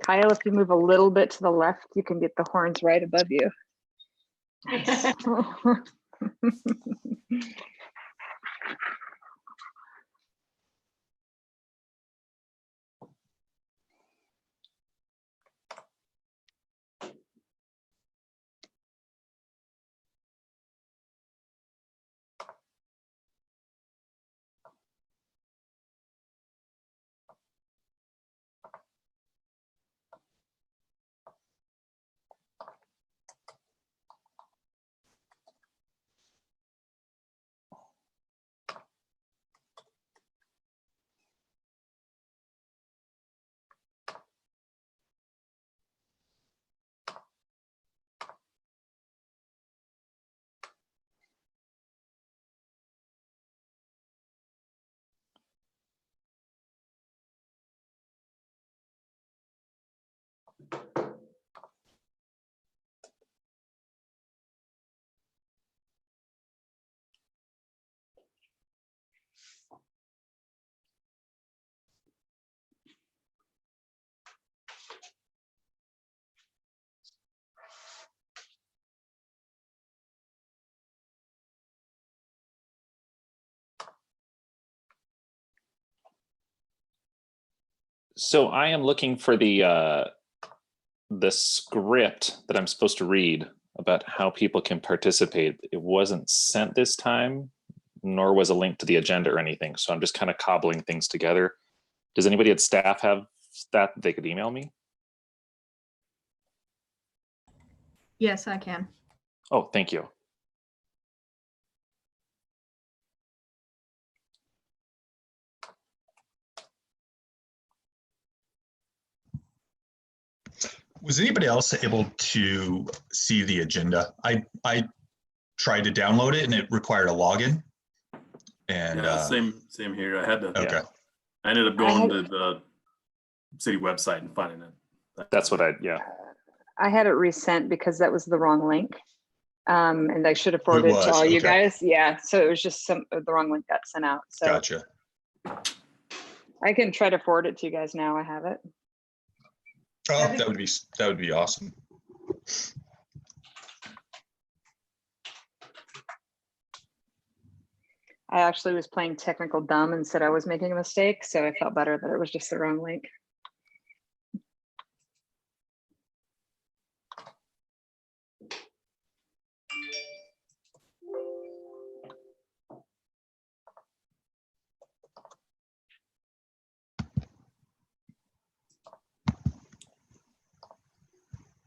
Kyle, if you move a little bit to the left, you can get the horns right above you. Nice. So I am looking for the script that I'm supposed to read about how people can participate. It wasn't sent this time, nor was a link to the agenda or anything. So I'm just kind of cobbling things together. Does anybody at staff have that they could email me? Yes, I can. Oh, thank you. Was anybody else able to see the agenda? I tried to download it and it required a login. And yeah, same here. I had to. Okay. Yeah. I ended up going to the city website and finding it. That's what I had it resent because that was the wrong link. And I should have forwarded it to all you guys. Yeah. So it was just the wrong link got sent out. So gotcha. I can try to forward it to you guys now. I have it. Oh, that would be awesome. I actually was playing technical dumb and said I was making a mistake, so I felt better that it was just the wrong link.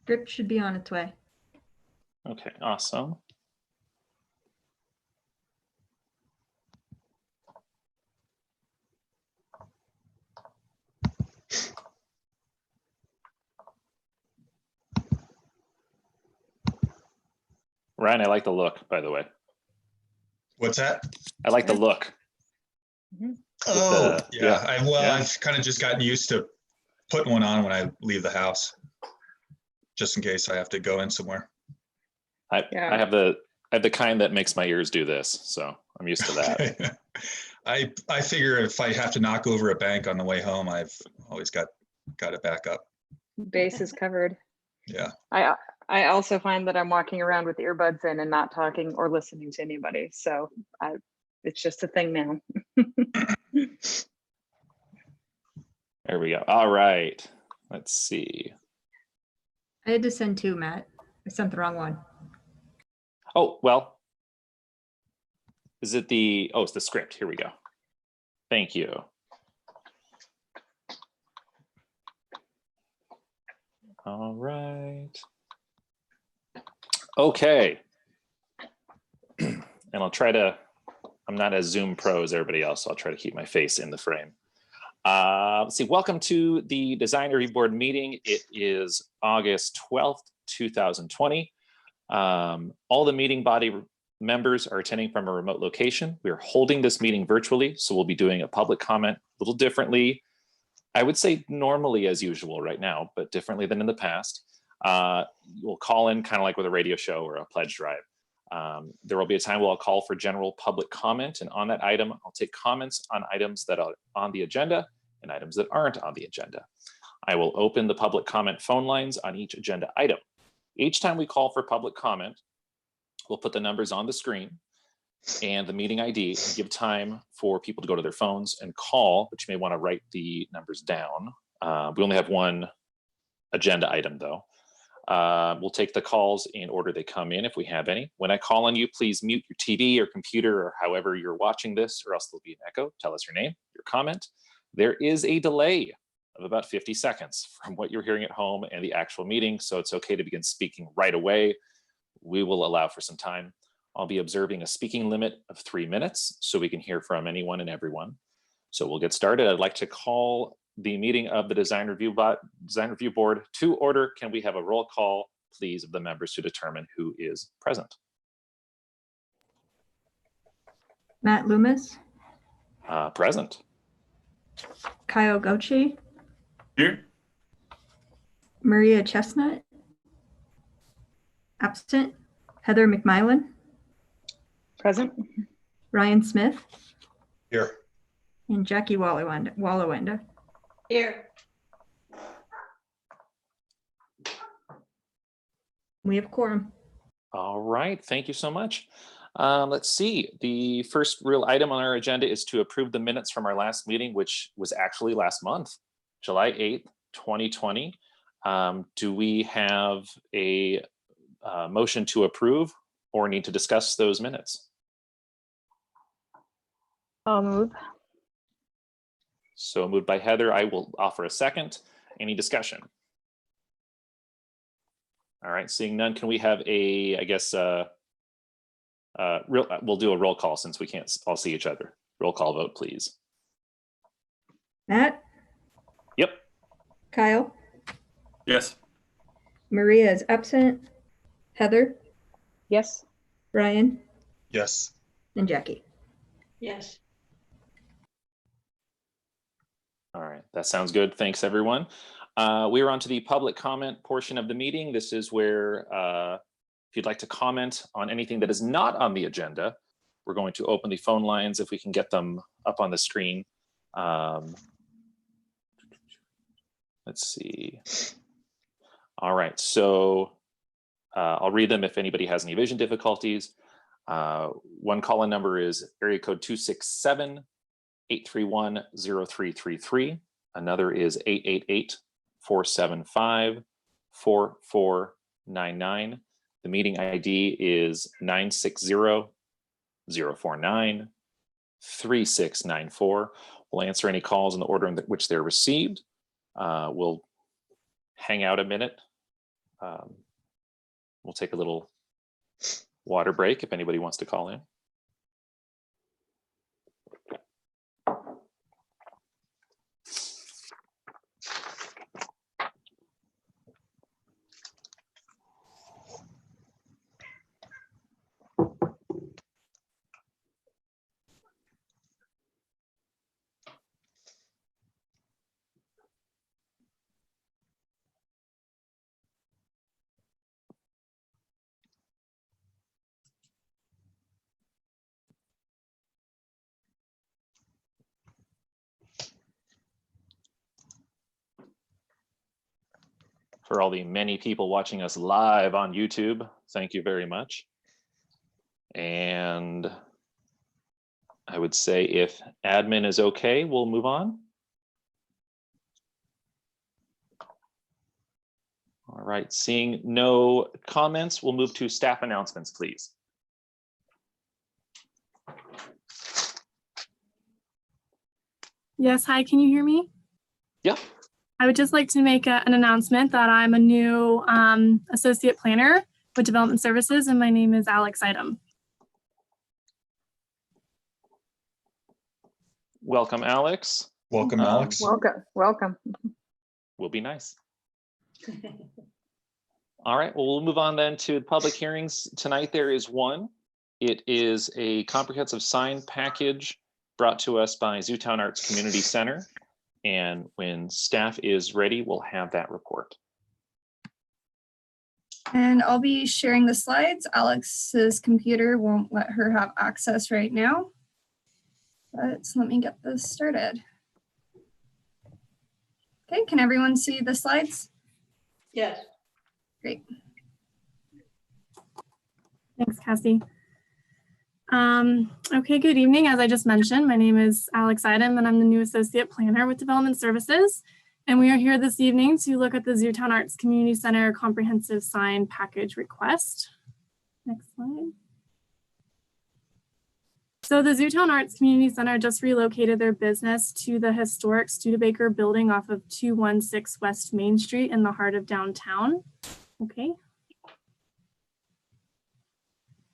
Script should be on its way. Okay, awesome. Ryan, I like the look, by the way. What's that? I like the look. Mm-hmm. Oh, yeah. Yeah. I've kind of just gotten used to putting one on when I leave the house, just in case I have to go in somewhere. I have the kind that makes my ears do this, so I'm used to that. I figure if I have to knock over a bank on the way home, I've always got it back up. Base is covered. Yeah. I also find that I'm walking around with earbuds in and not talking or listening to anybody. So it's just a thing now. There we go. All right. Let's see. I had to send two, Matt. I sent the wrong one. Oh, well. Is it it's the script. Here we go. Thank you. All right. Okay. And I'm not as Zoom pro as everybody else, so I'll try to keep my face in the frame. Let's see, welcome to the Design Review Board meeting. It is August 12th, 2020. All the meeting body members are attending from a remote location. We are holding this meeting virtually, so we'll be doing a public comment a little differently. I would say normally as usual right now, but differently than in the past. We'll call in kind of like with a radio show or a pledge drive. There will be a time where I'll call for general public comment, and on that item, I'll take comments on items that are on the agenda and items that aren't on the agenda. I will open the public comment phone lines on each agenda item. Each time we call for public comment, we'll put the numbers on the screen and the meeting ID and give time for people to go to their phones and call, but you may want to write the numbers down. We only have one agenda item though. We'll take the calls in order they come in if we have any. When I call on you, please mute your TV or computer or however you're watching this, or else there'll be an echo. Tell us your name, your comment. There is a delay of about 50 seconds from what you're hearing at home and the actual meeting, so it's okay to begin speaking right away. We will allow for some time. I'll be observing a speaking limit of 3 minutes so we can hear from anyone and everyone. So we'll get started. I'd like to call the meeting of the Design Review Board to order. Can we have a roll call, please, of the members to determine who is present? Matt Loomis, Present. Kyle Gochi, Here. Maria Chestnut, absent. Heather McMillan, Present. Ryan Smith, Here. and Jackie Wallawanda. Here. We have quorum. All right, thank you so much. Let's see, the first real item on our agenda is to approve the minutes from our last meeting, which was actually last month, July 8th, 2020. Do we have a motion to approve or need to discuss those minutes? I'll move. So moved by Heather. I will offer a second. Any discussion? All right, seeing none, can we have a, I guess, we'll do a roll call since we can't all see each other. Roll call vote, please. Matt? Yep. Kyle? Yes. Maria is absent. Heather? Yes. Ryan? Yes. And Jackie. Yes. All right, that sounds good. Thanks, everyone. We are on to the public comment portion of the meeting. This is where if you'd like to comment on anything that is not on the agenda, we're going to open the phone lines if we can get them up on the screen. Let's see. All right, so I'll read them if anybody has any vision difficulties. One call-in number is area code 267-831-0333. Another is 888-475-4499. The meeting ID is 960-049-3694. We'll answer any calls in the order in which they're received. We'll hang out a minute. We'll take a little water break if anybody wants to call in. For all the many people watching us live on YouTube, thank you very much. And I would say if admin is okay, we'll move on. All right, seeing no comments, we'll move to staff announcements, please. Yes, hi, can you hear me? Yeah. I would just like to make an announcement that I'm a new associate planner with Development Services, and my name is Alex Idem. Welcome, Alex. Welcome, Alex. Welcome. Welcome. Will be nice. All right, well, we'll move on then to public hearings. Tonight there is one. It is a comprehensive sign package brought to us by Zootown Arts Community Center. And when staff is ready, we'll have that report. And I'll be sharing the slides. Alex's computer won't let her have access right now. But let me get this started. Okay, can everyone see the slides? Yes. Great. Thanks, Cassie. Okay, good evening. As I just mentioned, my name is Alex Idem, and I'm the new Associate Planner with Development Services. And we are here this evening to look at the Zootown Arts Community Center Comprehensive Sign Package Request. Next slide. So the Zootown Arts Community Center just relocated their business to the historic Studebaker building off of 216 West Main Street in the heart of downtown. Okay.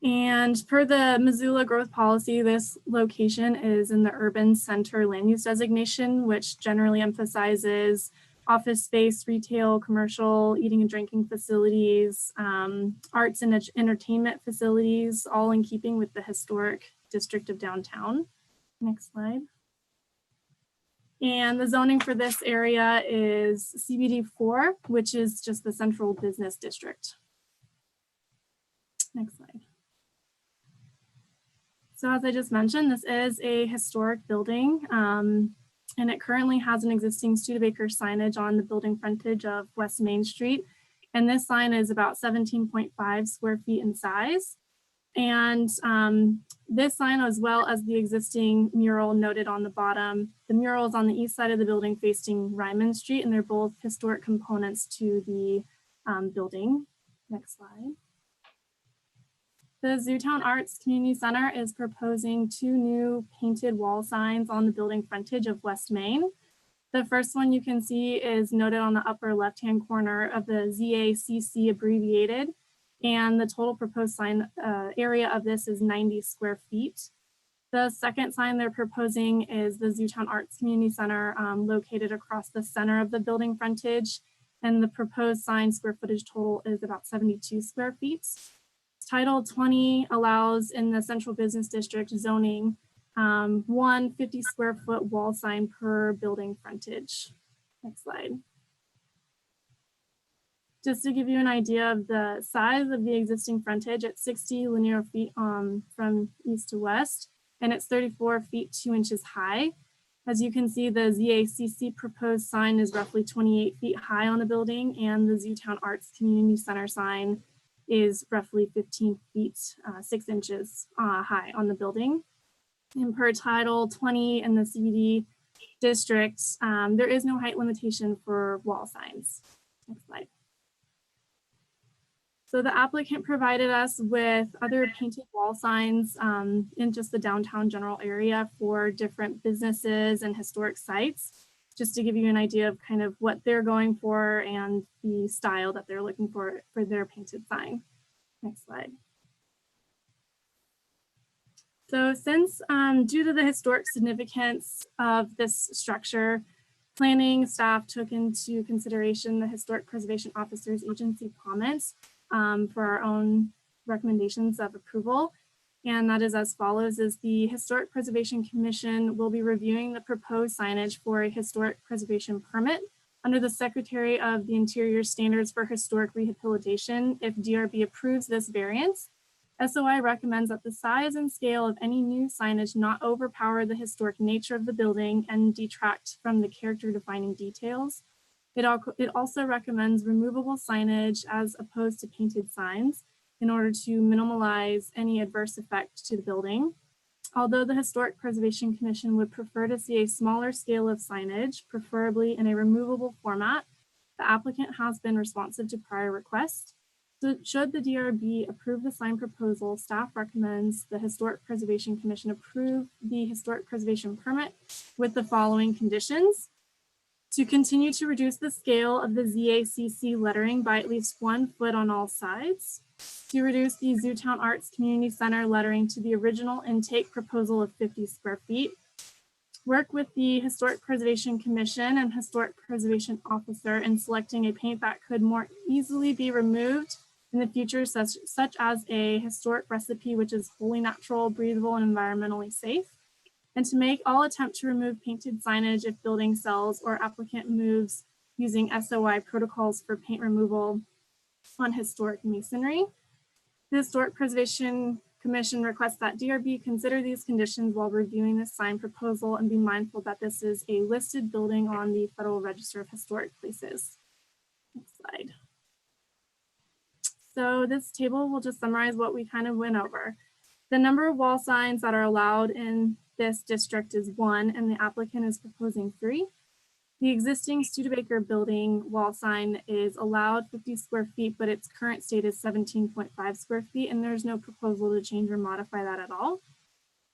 And per the Missoula growth policy, this location is in the urban center land use designation, which generally emphasizes office space, retail, commercial, eating and drinking facilities, arts and entertainment facilities, all in keeping with the historic district of downtown. Next slide. And the zoning for this area is CBD 4, which is just the central business district. Next slide. So as I just mentioned, this is a historic building, and it currently has an existing Studebaker signage on the building frontage of West Main Street. And this sign is about 17.5 square feet in size. And this sign, as well as the existing mural noted on the bottom, the mural is on the east side of the building facing Ryman Street, and they're both historic components to the building. Next slide. The Zootown Arts Community Center is proposing 2 new painted wall signs on the building frontage of West Main. The first one you can see is noted on the upper left-hand corner of the ZACC abbreviated, and the total proposed sign area of this is 90 square feet. The second sign they're proposing is the Zootown Arts Community Center located across the center of the building frontage, and the proposed sign square footage total is about 72 square feet. Title 20 allows in the central business district zoning 1 50 square foot wall sign per building frontage. Next slide. Just to give you an idea of the size of the existing frontage, it's 60 linear feet from east to west, and it's 34 feet 2 inches high. As you can see, the ZACC proposed sign is roughly 28 feet high on the building, and the Zootown Arts Community Center sign is roughly 15 feet 6 inches high on the building. And per Title 20 in the CBD district, there is no height limitation for wall signs. Next slide. So the applicant provided us with other painted wall signs in just the downtown general area for different businesses and historic sites, just to give you an idea of kind of what they're going for and the style that they're looking for their painted sign. Next slide. So since due to the historic significance of this structure, planning staff took into consideration the Historic Preservation Officer's agency comments for our own recommendations of approval. And that is as follows: is the Historic Preservation Commission will be reviewing the proposed signage for a historic preservation permit under the Secretary of the Interior Standards for Historic Rehabilitation. If DRB approves this variance, SOI recommends that the size and scale of any new signage not overpower the historic nature of the building and detract from the character defining details. It also recommends removable signage as opposed to painted signs in order to minimize any adverse effect to the building. Although the Historic Preservation Commission would prefer to see a smaller scale of signage, preferably in a removable format, the applicant has been responsive to prior requests. So should the DRB approve the sign proposal, staff recommends the Historic Preservation Commission approve the historic preservation permit with the following conditions: to continue to reduce the scale of the ZACC lettering by at least 1 foot on all sides, to reduce the Zootown Arts Community Center lettering to the original intake proposal of 50 square feet, work with the Historic Preservation Commission and Historic Preservation Officer in selecting a paint that could more easily be removed in the future, such as a historic recipe which is wholly natural, breathable, and environmentally safe, and to make all attempt to remove painted signage if building sells or applicant moves using SOI protocols for paint removal on historic masonry. The Historic Preservation Commission requests that DRB consider these conditions while reviewing this sign proposal and be mindful that this is a listed building on the Federal Register of Historic Places. Next slide. So this table will just summarize what we kind of went over. The number of wall signs that are allowed in this district is 1, and the applicant is proposing 3. The existing Studebaker building wall sign is allowed 50 square feet, but its current state is 17.5 square feet, and there's no proposal to change or modify that at all.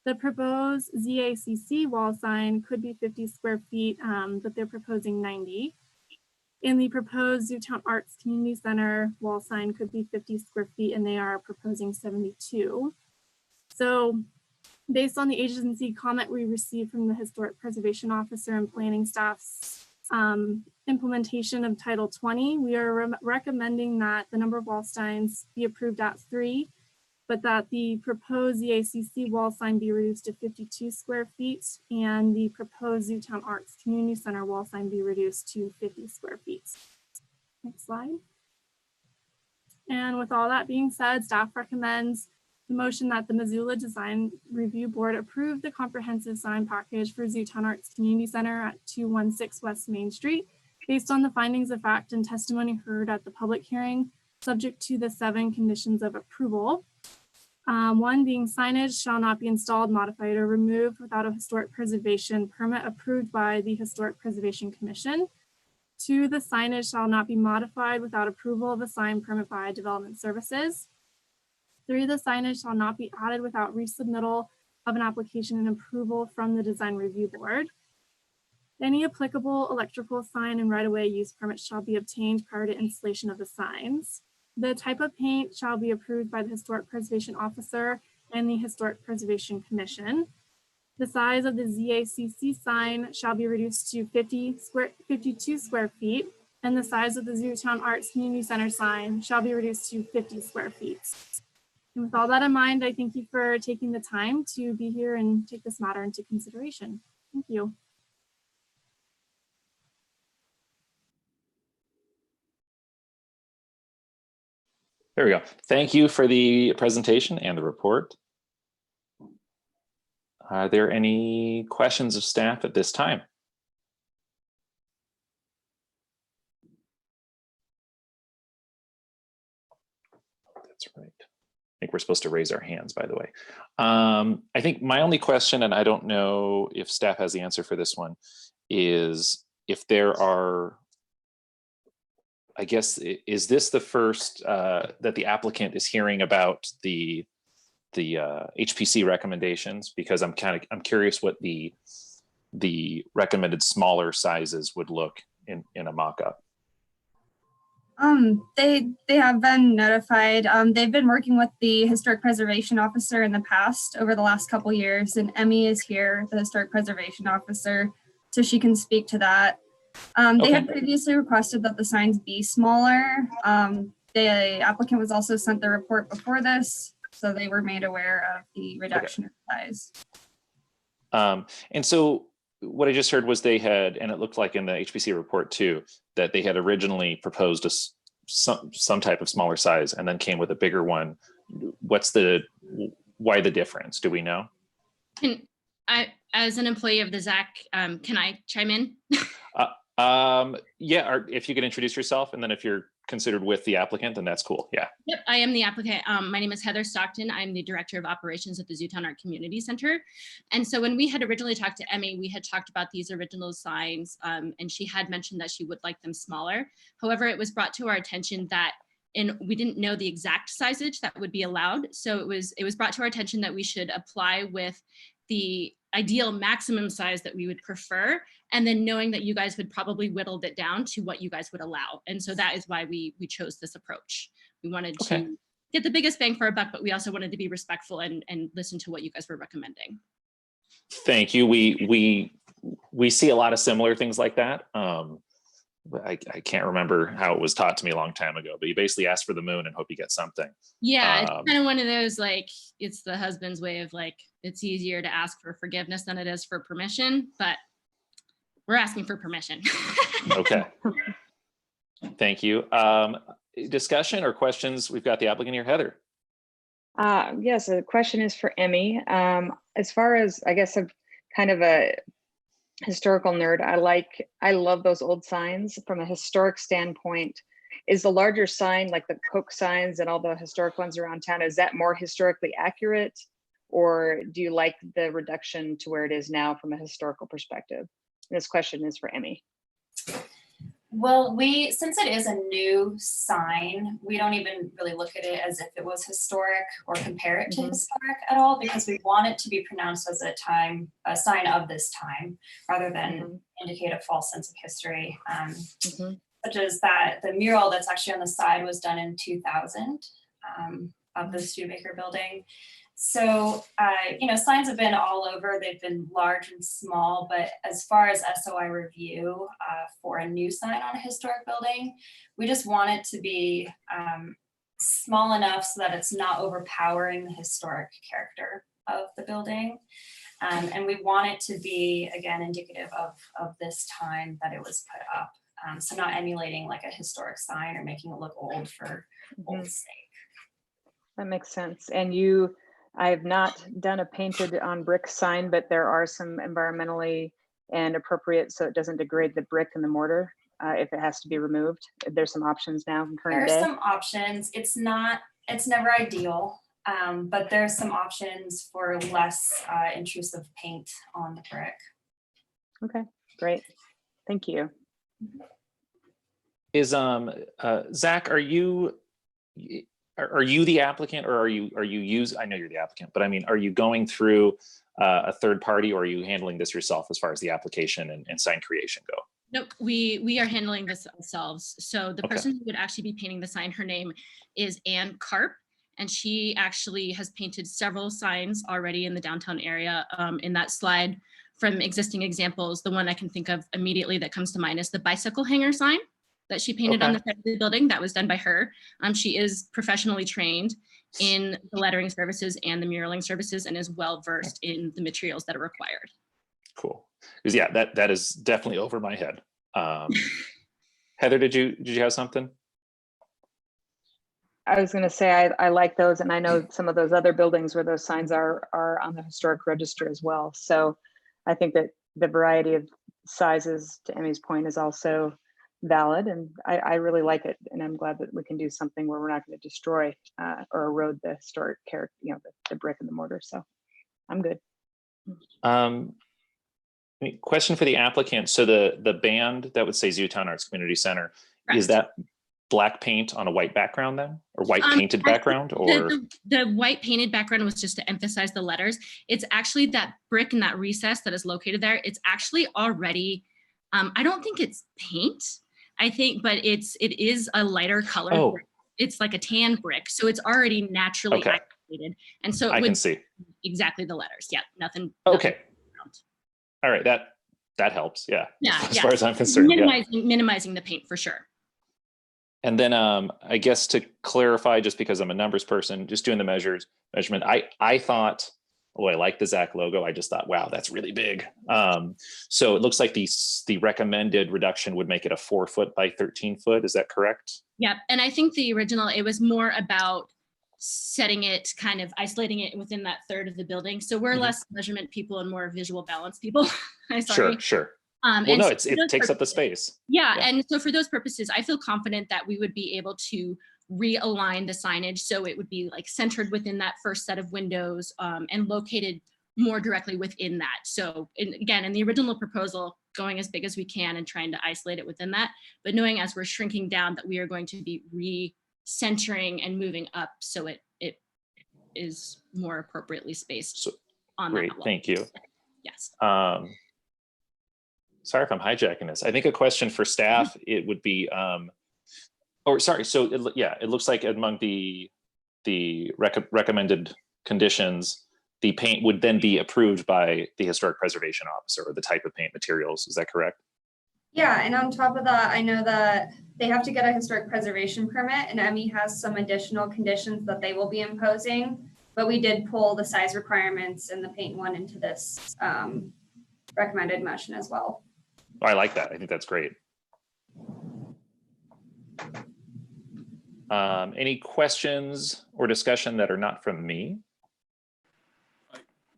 The proposed ZACC wall sign could be 50 square feet, but they're proposing 90. And the proposed Zootown Arts Community Center wall sign could be 50 square feet, and they are proposing 72. So based on the agency comment we received from the Historic Preservation Officer and planning staff's implementation of Title 20, we are recommending that the number of wall signs be approved at 3, but that the proposed ZACC wall sign be reduced to 52 square feet and the proposed Zootown Arts Community Center wall sign be reduced to 50 square feet. Next slide. And with all that being said, staff recommends the motion that the Missoula Design Review Board approve the comprehensive sign package for Zootown Arts Community Center at 216 West Main Street, based on the findings of fact and testimony heard at the public hearing, subject to the 7 conditions of approval. 1 being signage shall not be installed, modified, or removed without a historic preservation permit approved by the Historic Preservation Commission. 2, the signage shall not be modified without approval of a sign permit by Development Services. 3, the signage shall not be added without resubmittal of an application and approval from the Design Review Board. Any applicable electrical sign and right-of-way use permits shall be obtained prior to installation of the signs. The type of paint shall be approved by the Historic Preservation Officer and the Historic Preservation Commission. The size of the ZACC sign shall be reduced to 52 square feet, and the size of the Zootown Arts Community Center sign shall be reduced to 50 square feet. And with all that in mind, I thank you for taking the time to be here and take this matter into consideration. Thank you. There we go. Thank you for the presentation and the report. Are there any questions of staff at this time? That's right. I think we're supposed to raise our hands, by the way. I think my only question, and I don't know if staff has the answer for this one, is if there are, I guess, is this the first that the applicant is hearing about the HPC recommendations? Because I'm curious what the recommended smaller sizes would look in a mock-up. They have been notified. They've been working with the Historic Preservation Officer in the past over the last couple years, and Emmy is here, the Historic Preservation Officer, so she can speak to that. They had previously requested that the signs be smaller. The applicant was also sent the report before this, so they were made aware of the reduction of size. And so what I just heard was they had, and it looked like in the HPC report too, that they had originally proposed some type of smaller size and then came with a bigger one. Why the difference? Do we know? As an employee of the ZACC, can I chime in? Yeah, or if you could introduce yourself, and then if you're considered with the applicant, then that's cool. Yeah. Yep, I am the applicant. My name is Heather Stockton. I'm the Director of Operations at the Zootown Art Community Center. And so when we had originally talked to Emmy, we had talked about these original signs, and she had mentioned that she would like them smaller. However, it was brought to our attention that we didn't know the exact sizage that would be allowed. So it was brought to our attention that we should apply with the ideal maximum size that we would prefer, and then knowing that you guys would probably whittle it down to what you guys would allow. And so that is why we chose this approach. We wanted to get the biggest bang for our buck, but we also wanted to be respectful and listen to what you guys were recommending. Thank you. We see a lot of similar things like that. I can't remember how it was taught to me a long time ago, but you basically ask for the moon and hope you get something. Yeah, it's kind of one of those, like, it's the husband's way of, like, it's easier to ask for forgiveness than it is for permission, but we're asking for permission. Okay. Thank you. Discussion or questions? We've got the applicant here, Heather. Yes, the question is for Emmy. As far as, I guess, I'm kind of a historical nerd. I love those old signs from a historic standpoint. Is the larger sign, like the Coke signs and all the historic ones around town, is that more historically accurate? Or do you like the reduction to where it is now from a historical perspective? This question is for Emmy. Well, since it is a new sign, we don't even really look at it as if it was historic or compare it to historic at all, because we want it to be pronounced as a sign of this time, rather than indicate a false sense of history. Such as that the mural that's actually on the side was done in 2000 of the Studebaker building. So, signs have been all over. They've been large and small, but as far as SOI review for a new sign on a historic building, we just want it to be small enough so that it's not overpowering the historic character of the building. And we want it to be, again, indicative of this time that it was put up. So not emulating like a historic sign or making it look old for old sake. That makes sense. And I have not done a painted on brick sign, but there are some environmentally and appropriate so it doesn't degrade the brick and the mortar if it has to be removed. There's some options now in current day. There are some options. It's never ideal, but there's some options for less intrusive paint on the brick. Okay, great. Thank you. Is Zach, are you the applicant, or are you I know you're the applicant, but I mean, are you going through a third party, or are you handling this yourself as far as the application and sign creation go? Nope, we are handling this ourselves. So the person who would actually be painting the sign, her name is Ann Karp, and she actually has painted several signs already in the downtown area. In that slide from existing examples, the one I can think of immediately that comes to mind is the bicycle hanger sign that she painted on the side of the building. That was done by her. She is professionally trained in the lettering services and the muraling services, and is well versed in the materials that are required. Cool. Because yeah, that is definitely over my head. Heather, did you have something? I was going to say I like those, and I know some of those other buildings where those signs are on the historic register as well. So I think that the variety of sizes, to Emmy's point, is also valid, and I really like it, and I'm glad that we can do something where we're not going to destroy or erode the historic character, the brick and the mortar. So I'm good. Question for the applicant. So the band that would say Zootown Arts Community Center, Correct. Is that black paint on a white background then, or white painted background, or the white painted background was just to emphasize the letters. It's actually that brick and that recess that is located there. It's actually already, I don't think it's paint. I think, but it is a lighter color. Brick. It's like a tan brick, so it's already naturally activated, and so I can see exactly the letters. Yeah, nothing. Okay. All right, that helps. Yeah. Yeah. As far as I'm concerned, minimizing the paint for sure. And then I guess to clarify, just because I'm a numbers person, just doing the measurement, I thought, oh, I like the ZACC logo. I just thought, wow, that's really big. So it looks like the recommended reduction would make it a 4 foot by 13 foot. Is that correct? Yeah, and I think the original, it was more about setting it, kind of isolating it within that third of the building. So we're less measurement people and more visual balance people. I'm sorry. Sure. Well, no, it takes up the space. Yeah, and so for those purposes, I feel confident that we would be able to realign the signage so it would be like centered within that first set of windows and located more directly within that. So again, in the original proposal, going as big as we can and trying to isolate it within that, but knowing as we're shrinking down that we are going to be re-centering and moving up so it is more appropriately spaced on that level. Thank you. Yes. Sorry if I'm hijacking this. I think a question for staff, it would be, so it looks like among the recommended conditions, the paint would then be approved by the historic preservation officer, or the type of paint materials. Is that correct? Yeah, and on top of that, I know that they have to get a historic preservation permit, and Emmy has some additional conditions that they will be imposing, but we did pull the size requirements and the paint one into this recommended motion as well. Oh, I like that. I think that's great. Any questions or discussion that are not from me?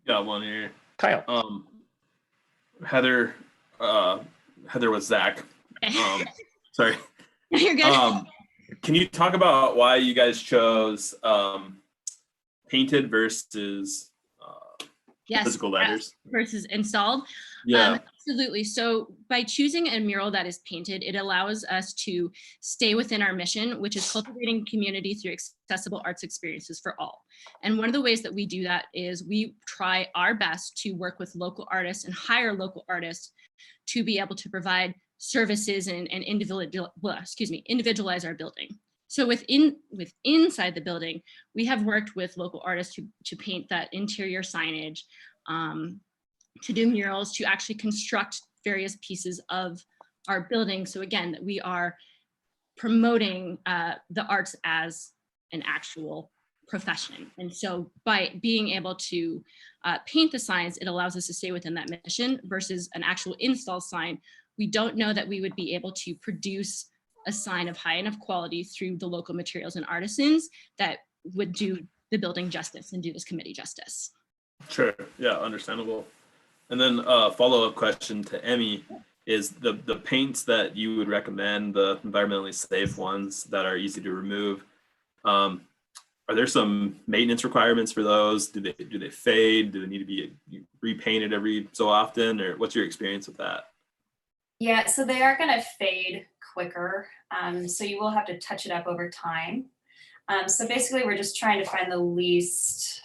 Got one here. Kyle. Heather with Zach. Sorry. You're good. Can you talk about why you guys chose painted versus Yes, physical letters? versus installed? Yeah. Absolutely. So by choosing a mural that is painted, it allows us to stay within our mission, which is cultivating community through accessible arts experiences for all. And one of the ways that we do that is we try our best to work with local artists and hire local artists to be able to provide services and individualize our building. So inside the building, we have worked with local artists to paint that interior signage, to do murals, to actually construct various pieces of our building. So again, that we are promoting the arts as an actual profession. And so by being able to paint the signs, it allows us to stay within that mission versus an actual install sign. We don't know that we would be able to produce a sign of high enough quality through the local materials and artisans that would do the building justice and do this committee justice. Sure. Yeah, understandable. And then a follow-up question to Emmy is the paints that you would recommend, the environmentally safe ones that are easy to remove. Are there some maintenance requirements for those? Do they fade? Do they need to be repainted every so often? Or what's your experience with that? Yeah, so they are going to fade quicker. So you will have to touch it up over time. So basically we're just trying to find the least,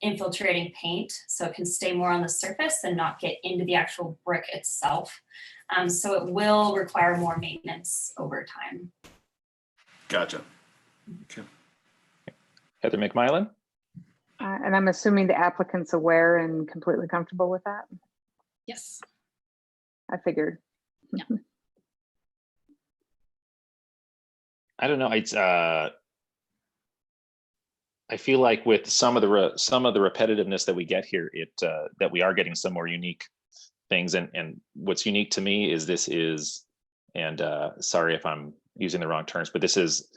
infiltrating paint so it can stay more on the surface and not get into the actual brick itself. So it will require more maintenance over time. Gotcha. Okay. Heather McMillan. And I'm assuming the applicant's aware and completely comfortable with that? Yes. I figured. Yeah. I don't know. I feel like with some of the repetitiveness that we get here, that we are getting some more unique things. And what's unique to me is sorry if I'm using the wrong terms, but this is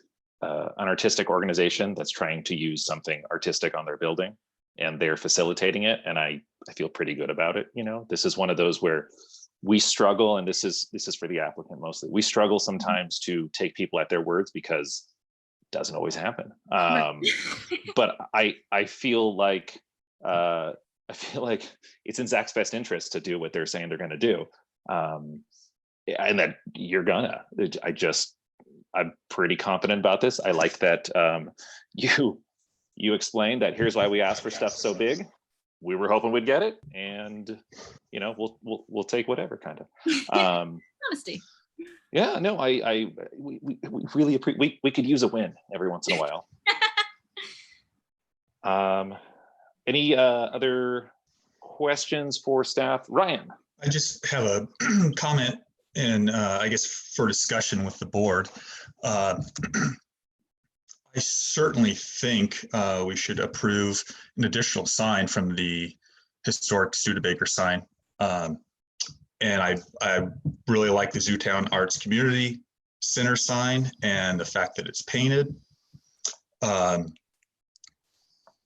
an artistic organization that's trying to use something artistic on their building, and they're facilitating it. And I feel pretty good about it. This is one of those where we struggle, and this is for the applicant mostly. We struggle sometimes to take people at their words because it doesn't always happen. But I feel like it's in ZACC's best interest to do what they're saying they're going to do, and that you're gonna. I'm pretty confident about this. I like that you explained that here's why we ask for stuff so big. We were hoping we'd get it, and we'll take whatever kind of. Honesty. Yeah, no, we really appreciate. We could use a win every once in a while. Any other questions for staff? Ryan. I just have a comment, and I guess for discussion with the board. I certainly think we should approve an additional sign from the historic Studebaker sign. And I really like the Zootown Arts Community Center sign and the fact that it's painted. But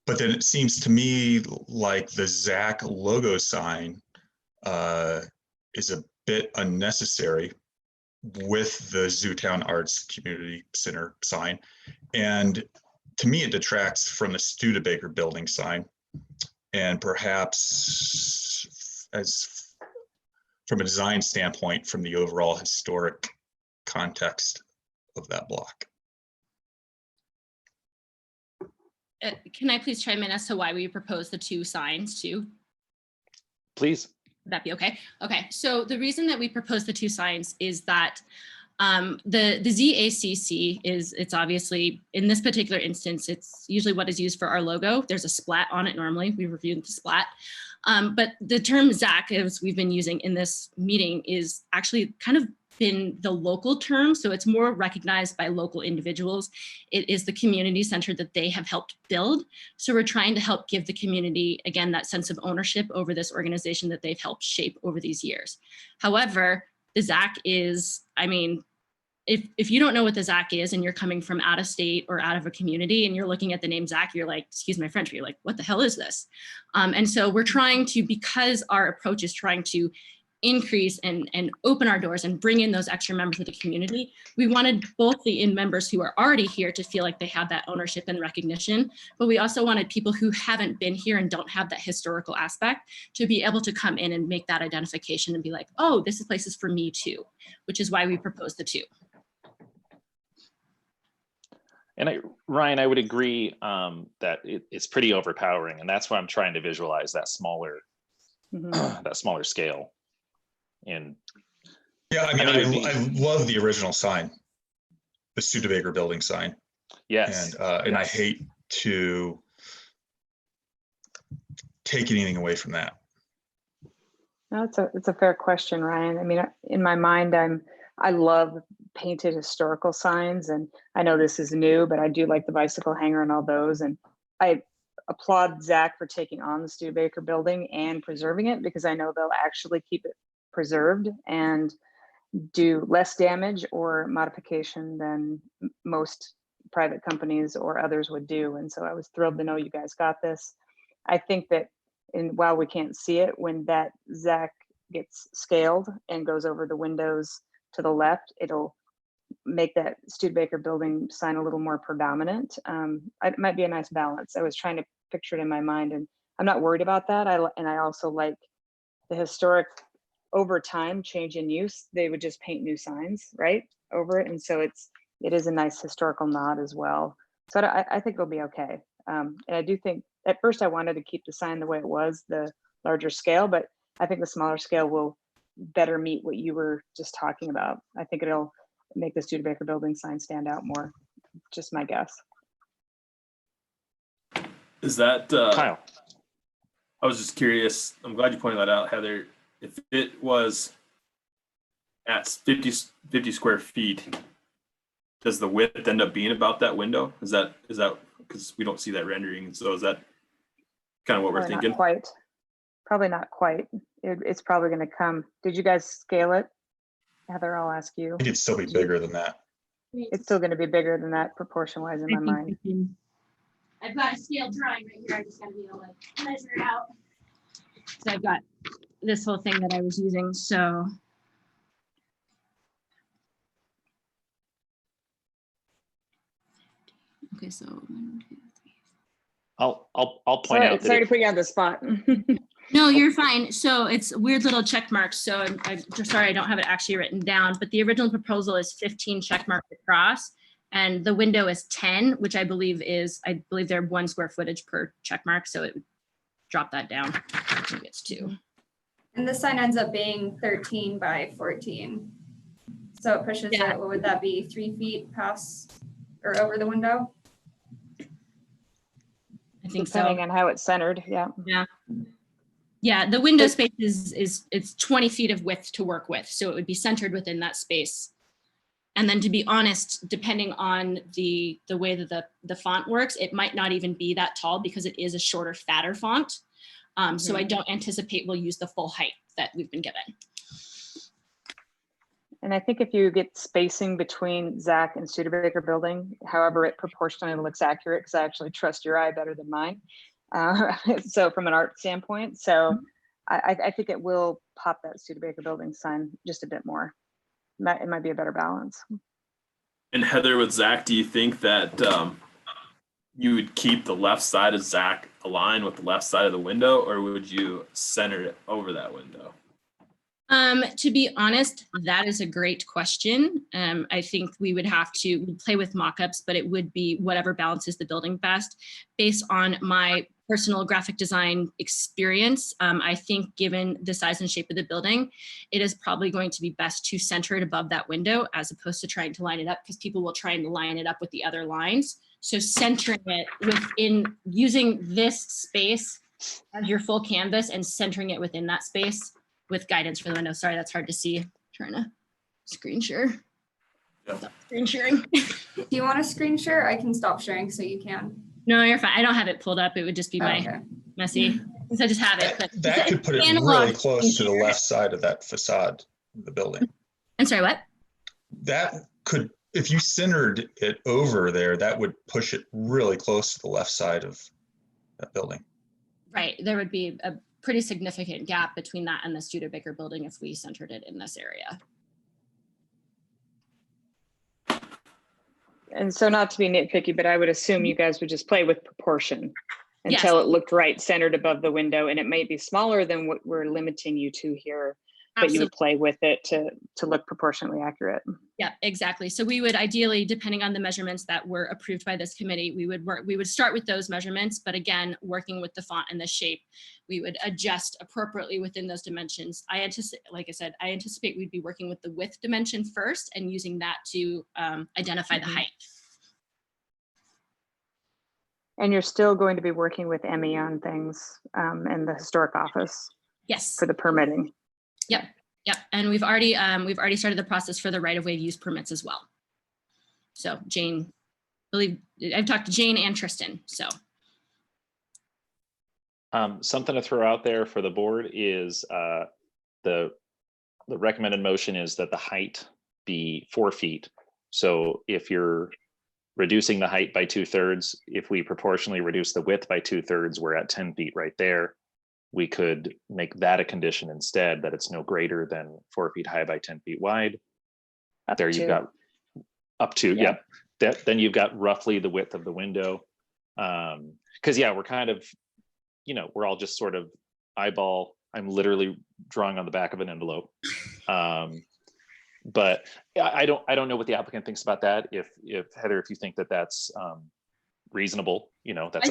then it seems to me like the ZACC logo sign is a bit unnecessary with the Zootown Arts Community Center sign. And to me, it detracts from the Studebaker building sign, and perhaps from a design standpoint, from the overall historic context of that block. Can I please chime in as to why we propose the two signs too? Please. Would that be okay? Okay, so the reason that we propose the two signs is that the ZACC it's obviously, in this particular instance, it's usually what is used for our logo. There's a splat on it normally. We reviewed the splat. But the term ZACC, as we've been using in this meeting, is actually kind of been the local term. So it's more recognized by local individuals. It is the community center that they have helped build. So we're trying to help give the community, again, that sense of ownership over this organization that they've helped shape over these years. However, the ZACC is, if you don't know what the ZACC is and you're coming from out of state or out of a community and you're looking at the name ZACC, you're like, excuse my French, but you're like, what the hell is this? And so we're trying to, because our approach is trying to increase and open our doors and bring in those extra members of the community, we wanted both the members who are already here to feel like they have that ownership and recognition, but we also wanted people who haven't been here and don't have that historical aspect to be able to come in and make that identification and be like, oh, this place is for me too, which is why we proposed the two. And Ryan, I would agree that it's pretty overpowering, and that's why I'm trying to visualize that smaller, that smaller scale. And yeah, I mean, I love the original sign, the Studebaker building sign. Yes. And I hate to take anything away from that. No, it's a fair question, Ryan. I mean, in my mind, I love painted historical signs, and I know this is new, but I do like the bicycle hanger and all those. And I applaud ZACC for taking on the Studebaker building and preserving it, because I know they'll actually keep it preserved and do less damage or modification than most private companies or others would do. And so I was thrilled to know you guys got this. I think that while we can't see it, when that ZACC gets scaled and goes over the windows to the left, it'll make that Studebaker building sign a little more predominant. It might be a nice balance. I was trying to picture it in my mind, and I'm not worried about that. I also like the historic, over time, change in use. They would just paint new signs right over it, and so it is a nice historical nod as well. So I think it'll be okay. And I do think at first I wanted to keep the sign the way it was, the larger scale, but I think the smaller scale will better meet what you were just talking about. I think it'll make the Studebaker building sign stand out more. Just my guess. Is that Kyle? I was just curious. I'm glad you pointed that out, Heather. If it was at 50 square feet, does the width end up being about that window? Is that because we don't see that rendering? So is that kind of what we're thinking? Not quite. Probably not quite. It's probably going to come. Did you guys scale it? Heather, I'll ask you. I think it'd still be bigger than that. It's still going to be bigger than that proportion wise in my mind. I've got a scale drawing right here. I just got to be able to measure it out. So I've got this whole thing that I was using. So okay, so 1, 2, 3. I'll point out. Sorry to put you on the spot. No, you're fine. So it's weird little check marks. So I'm just sorry I don't have it actually written down, but the original proposal is 15 check marks across, and the window is 10, which I believe they're 1 square footage per check mark. So it would drop that down. I think it's 2. And the sign ends up being 13 by 14. So it pushes it, what would that be, 3 feet past or over the window? I think depending on how it's centered. Yeah, the window space is 20 feet of width to work with. So it would be centered within that space. And then, to be honest, depending on the way that the font works, it might not even be that tall because it is a shorter, fatter font. So I don't anticipate we'll use the full height that we've been given. And I think if you get spacing between ZACC and Studebaker building, however it proportionally looks accurate, because I actually trust your eye better than mine. So from an art standpoint, so I think it will pop that Studebaker building sign just a bit more. It might be a better balance. And Heather, with ZACC, do you think that you would keep the left side of ZACC aligned with the left side of the window, or would you center it over that window? To be honest, that is a great question. I think we would have to play with mock-ups, but it would be whatever balances the building best. Based on my personal graphic design experience, I think given the size and shape of the building, it is probably going to be best to center it above that window as opposed to trying to line it up, because people will try and line it up with the other lines. So centering it within, using this space as your full canvas and centering it within that space with guidance for the window. Sorry, that's hard to see. I'm trying to screen share. Stop screen sharing. Do you want to screen share? I can stop sharing so you can. No, you're fine. I don't have it pulled up. It would just be messy. Since I just have it. But that could put it really close to the left side of that facade of the building. I'm sorry, what? That if you centered it over there, that would push it really close to the left side of that building. Right, there would be a pretty significant gap between that and the Studebaker building if we centered it in this area. And so not to be nitpicky, but I would assume you guys would just play with proportion until Yes. it looked right centered above the window, and it may be smaller than what we're limiting you to here, but you would play with it to look proportionately accurate. Yeah, exactly. So we would ideally, depending on the measurements that were approved by this committee, we would start with those measurements, but again, working with the font and the shape, we would adjust appropriately within those dimensions. Like I said, I anticipate we'd be working with the width dimension first and using that to identify the height. And you're still going to be working with Emmy on things in the historic office. Yes. For the permitting. Yep. Yep. And we've already started the process for the right-of-way use permits as well. So Jane, I've talked to Jane and Tristan. So something to throw out there for the board is the recommended motion is that the height be 4 feet. So if you're reducing the height by 2/3, if we proportionally reduce the width by 2/3, we're at 10 feet right there. We could make that a condition instead, that it's no greater than 4 feet high by 10 feet wide. There you've got up to, yep. Then you've got roughly the width of the window. Because yeah, we're kind of, we're all just sort of eyeball. I'm literally drawing on the back of an envelope. But I don't know what the applicant thinks about that. If Heather, if you think that that's reasonable, that's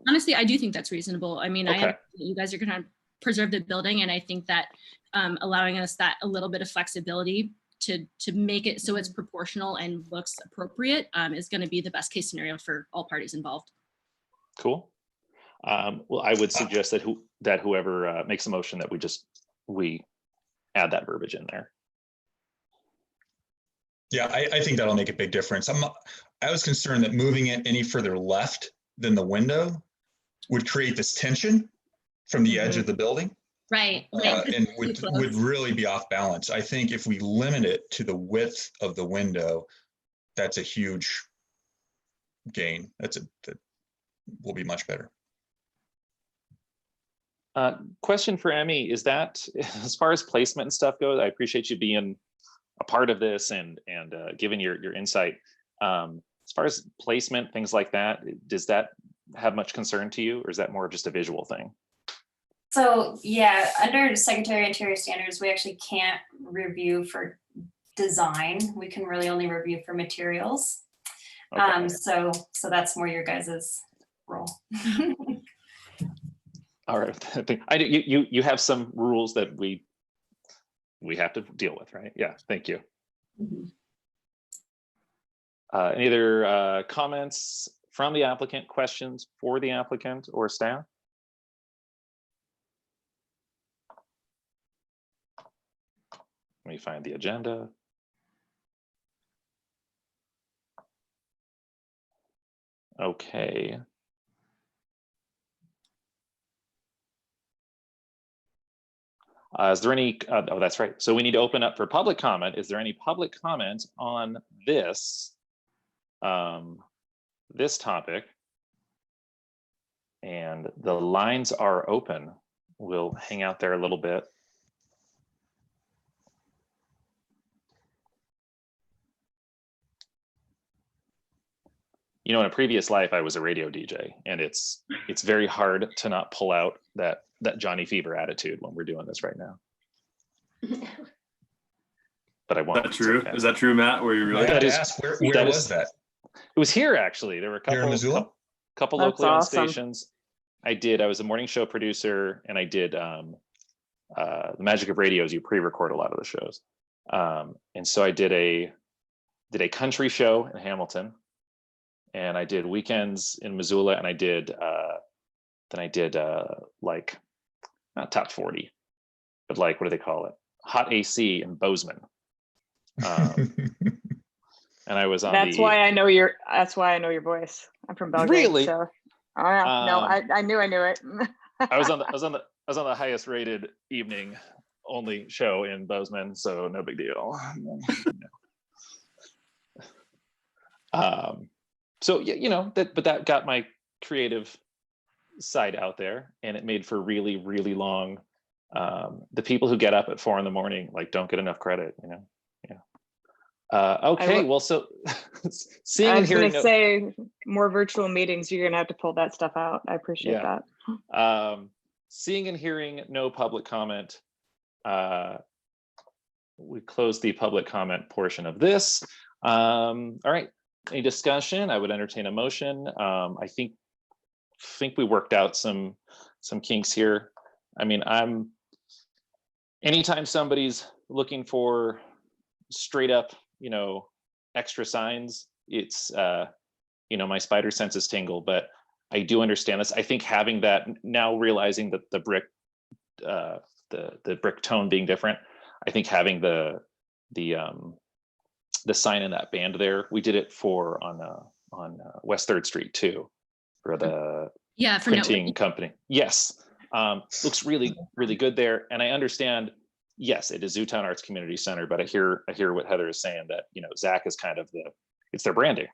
honestly, I do think that's reasonable. I mean, okay. You guys are going to preserve the building, and I think that allowing us that a little bit of flexibility to make it so it's proportional and looks appropriate is going to be the best case scenario for all parties involved. Cool. Well, I would suggest that whoever makes a motion that we add that verbiage in there. Yeah, I think that'll make a big difference. I was concerned that moving it any further left than the window would create this tension from the edge of the building. Right. And would really be off balance. I think if we limit it to the width of the window, that's a huge gain. That will be much better. Question for Emmy, is that, as far as placement and stuff goes, I appreciate you being a part of this and giving your insight. As far as placement, things like that, does that have much concern to you, or is that more of just a visual thing? So yeah, under Secretary of Interior standards, we actually can't review for design. We can really only review for materials. Okay. So that's more your guys's role. All right. I think you have some rules that we have to deal with, right? Yeah. Thank you. Mm-hmm. Any other comments from the applicant, questions for the applicant or staff? Let me find the agenda. Okay. Is there any, oh, that's right. So we need to open up for public comment. Is there any public comment on this, this topic? And the lines are open. We'll hang out there a little bit. In a previous life, I was a radio DJ, and it's very hard to not pull out that Johnny Fever attitude when we're doing this right now. But I won't. Is that true? Okay. Is that true, Matt? Where you really? Where was that? It was here, actually. There were a couple. Here in Missoula? Couple locally owned stations. I was a morning show producer, and I did the magic of radio is you pre-record a lot of the shows. And so I did a country show in Hamilton. And I did weekends in Missoula, and I did like, not top 40, but like, what do they call it? Hot AC in Bozeman. And I was on that's why I know your voice. I'm from Belgrade. Really? So no, I knew it. I was on the highest rated evening only show in Bozeman, so no big deal. So you know but that got my creative side out there, and it made for really, really long. The people who get up at 4 a.m. like don't get enough credit, you know. Okay, well, so seeing I and was hearing. going to say more virtual meetings. You're going to have to pull that stuff out. I appreciate that. Seeing and hearing no public comment. We close the public comment portion of this. All right, any discussion? I would entertain a motion. I think we worked out some kinks here. I mean, anytime somebody's looking for straight up, you know, extra signs, it's you know, my spider senses tingle, but I do understand this. I think having that, now realizing that the brick tone being different, I think having the sign in that band there, we did it for on West 3rd Street too, for the printing company. Yes, looks really, really good there. And I understand, yes, it is Zootown Arts Community Center, but I hear what Heather is saying, that, you know, ZACC is kind of it's their branding.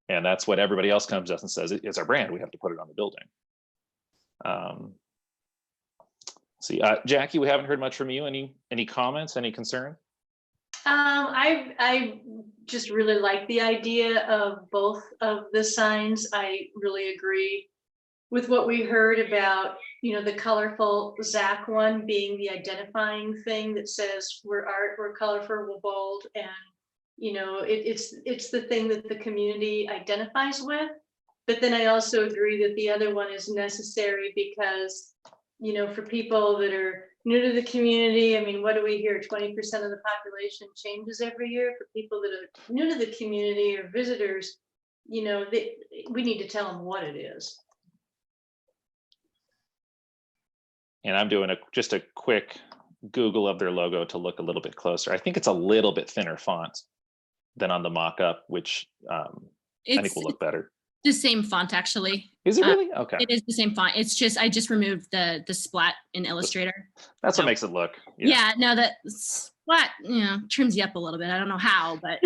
And that's what everybody else comes to us and says, it's our brand, we have to put it on the building. See, Jackie, we haven't heard much from you. Any comments, any concern? I just really like the idea of both of the signs. I really agree with what we heard about, you know, the colorful ZACC one being the identifying thing that says we're art, we're colorful, we're bold, and you know, it's the thing that the community identifies with. But then I also agree that the other one is necessary because, you know, for people that are new to the community, I mean, what do we hear? 20% of the population changes every year. For people that are new to the community or visitors, you know, we need to tell them what it is. And I'm doing just a quick Google of their logo to look a little bit closer. I think it's a little bit thinner font than on the mock-up, which I think will look better. The same font, actually. Is it really? Okay. It is the same font. It's just, I just removed the splat in Illustrator. That's what makes it look. Yeah, no, that splat, you know, trims you up a little bit. I don't know how, but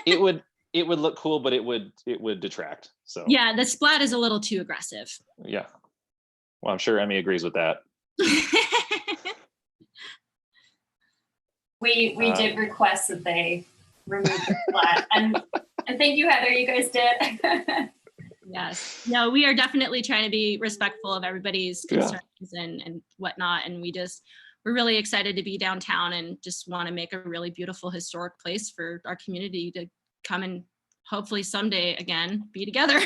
it would look cool, but it would detract. So yeah, the splat is a little too aggressive. Yeah. Well, I'm sure Emmy agrees with that. We did request that they remove the splat, and thank you, Heather. You guys did. Yes. No, we are definitely trying to be respectful of everybody's concerns and whatnot. And we're really excited to be downtown and just want to make a really beautiful historic place for our community to come and hopefully someday again be together.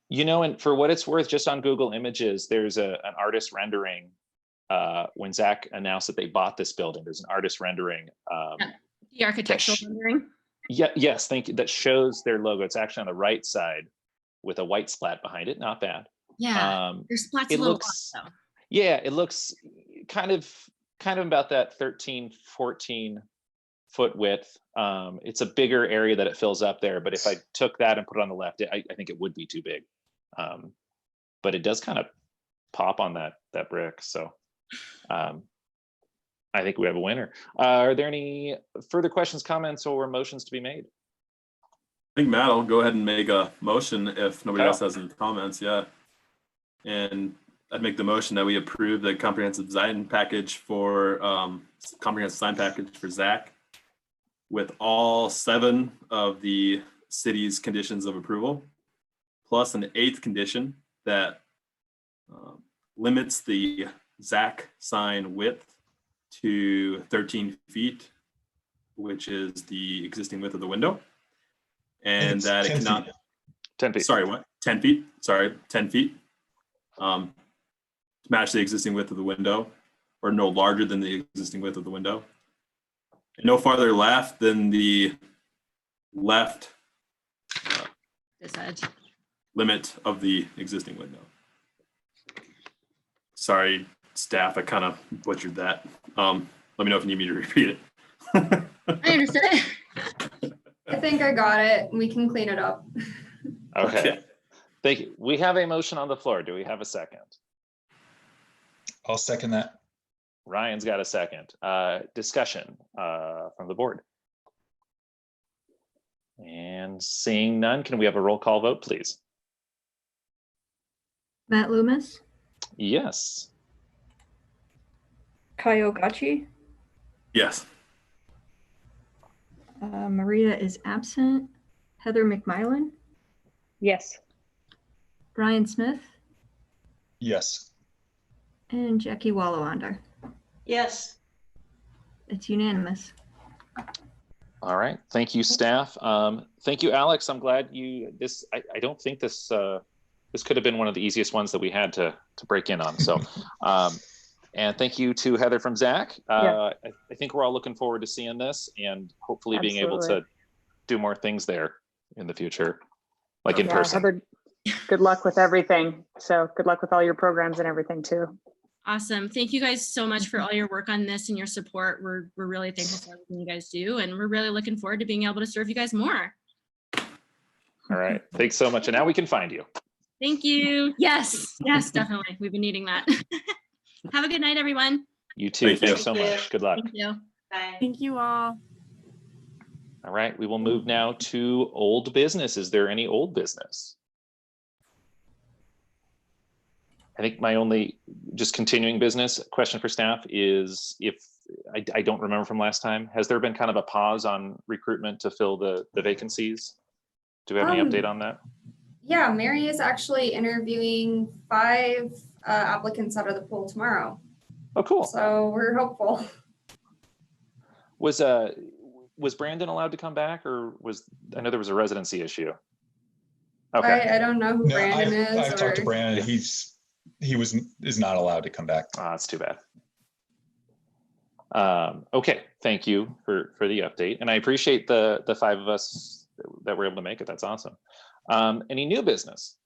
You know, and for what it's worth, just on Google Images, there's an artist rendering. When ZACC announced that they bought this building, there's an artist rendering. The architectural rendering. Yeah, yes, thank you. That shows their logo. It's actually on the right side with a white splat behind it. Not bad. Yeah, their splat's a little off, though. Yeah, it looks kind of about that 13, 14 foot width. It's a bigger area that it fills up there, but if I took that and put it on the left, I think it would be too big. But it does kind of pop on that brick. So I think we have a winner. Are there any further questions, comments, or motions to be made? I think Matt will go ahead and make a motion if nobody else has any comments. Yeah. And I'd make the motion that we approve the comprehensive design package for ZACC with all 7 of the city's conditions of approval, plus an 8th condition that limits the ZACC sign width to 13 feet, which is the existing width of the window. And that it cannot, 10 feet. Sorry, what? 10 feet? Sorry, 10 feet. To match the existing width of the window, or no larger than the existing width of the window. And no farther left than the left This edge. limit of the existing window. Sorry, staff, I kind of butchered that. Let me know if you need me to repeat it. I understand. I think I got it. We can clean it up. Okay. Thank you. We have a motion on the floor. Do we have a second? I'll second that. Ryan's got a second. Discussion from the board. And seeing none, can we have a roll call vote, please? Matt Loomis, Yes. Kyle Gotchi, Yes. Maria is absent, Heather McMillan, Yes. Brian Smith, Yes. and Jackie Wallawander. Yes. It's unanimous. All right. Thank you, staff. Thank you, Alex. I'm glad you, I don't think this could have been one of the easiest ones that we had to break in on. So, and thank you to Heather from ZACC. I think we're all looking forward to seeing this and hopefully being able to do more things there in the future, like in person. Heather, good luck with everything. So good luck with all your programs and everything too. Awesome. Thank you guys so much for all your work on this and your support. We're really thankful for everything you guys do, and we're really looking forward to being able to serve you guys more. All right. Thanks so much. And now we can find you. Thank you. Yes, definitely. We've been needing that. Have a good night, everyone. You too. Thank you. Thanks so much. Good luck. Thank you. Bye. Thank you all. All right. We will move now to old business. Is there any old business? I think my only just continuing business question for staff is, if I don't remember from last time, has there been kind of a pause on recruitment to fill the vacancies? Do we have any update on that? Yeah, Mary is actually interviewing 5 applicants out of the pool tomorrow. Oh, cool. So we're hopeful. Was Brandon allowed to come back, or I know there was a residency issue? Okay. I don't know who No, Brandon is. I've talked to or- Brandon. He is not allowed to come back. That's too bad. Okay, thank you for the update, and I appreciate the 5 of us that were able to make it. That's awesome. Any new business?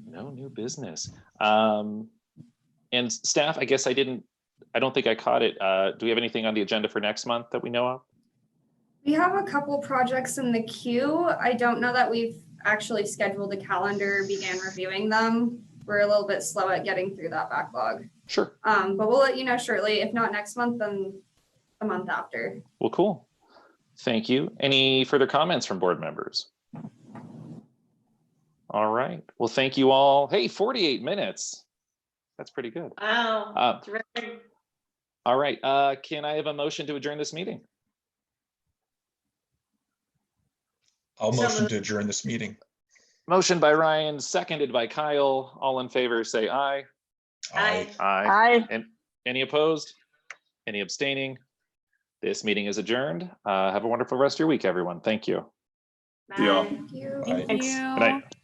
No new business. And staff, I guess I don't think I caught it. Do we have anything on the agenda for next month that we know of? We have a couple projects in the queue. I don't know that we've actually scheduled a calendar, began reviewing them. We're a little bit slow at getting through that backlog. Sure. But we'll let you know shortly. If not next month, then the month after. Well, cool. Thank you. Any further comments from board members? All right. Well, thank you all. Hey, 48 minutes. That's pretty good. Wow. Terrific. All right. Can I have a motion to adjourn this meeting? I'll motion to adjourn this meeting. Motion by Ryan, seconded by Kyle. All in favor, say aye. Aye. Aye. And any opposed? Any abstaining? This meeting is adjourned. Have a wonderful rest of your week, everyone. Thank you. See y'all. Thank you. Thank Thanks. you. Good night.